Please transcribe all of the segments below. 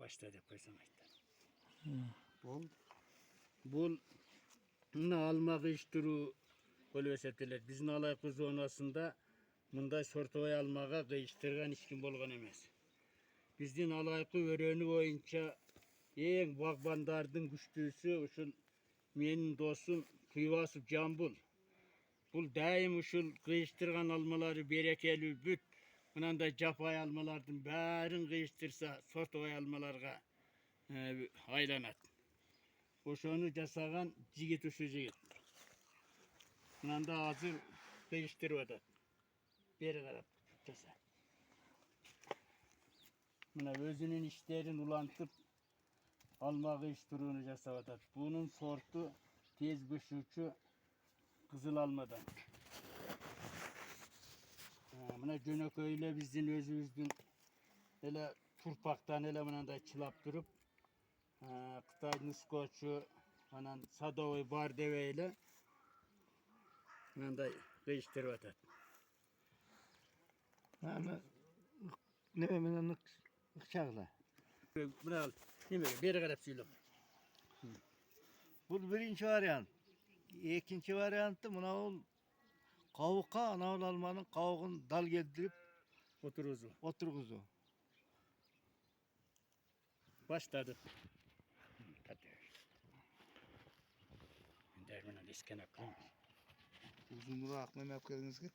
başladı koysam ayttan. Bul bunu almak işturu böyle esepteler. Bizin alayqı zonasında mınday sortuvay almağa kıyıştırgan hiç kim bolgan emas. Bizden alayqı öreni boyunca en bağbandardın güçlüsü uşul menin dostum Kıyvasıp Cambul. Bul daim uşul kıyıştırgan almaları berekeli büt. Bundan da japay almalardan bärin kıyıştırsa sortuvay almalarga aylanat. Oşonu jasagan jigit uşu jigit. Bundan da hazır kıyıştırıp atat. Beri qarap jasa. Mına özünün işlerin ulantıp alma kıyıştırığını jasap atat. Bunun sortu tez güçlüçü kızıl almadan. Mına Jönököyle bizden özümüzdün hele turpaktan hele mına da çılap durup Kıtay Nuskoçu anan Sadovoy Bardeveyle mına da kıyıştırıp atat. Ama ne memnun ıkçakla. Buna al. Yemeğe beri qarap söylem. Bu birinci varyant. İkinci varyantı buna ol kavukka ana ol almanın kavuğunu dal geldirip Oturuzu. oturguzu. Başladı. Hadi. Dermana disken aklım. Uzunluğu aklına yapkadınız ki.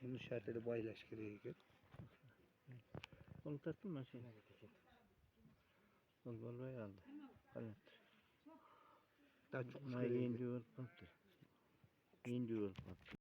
Bunu şarteli baylaş gerekiyor. Onu tattın mı şeyine gidecek? Onu buraya aldı. Evet. Daha çok indi yol patlı. İndi yol patlı.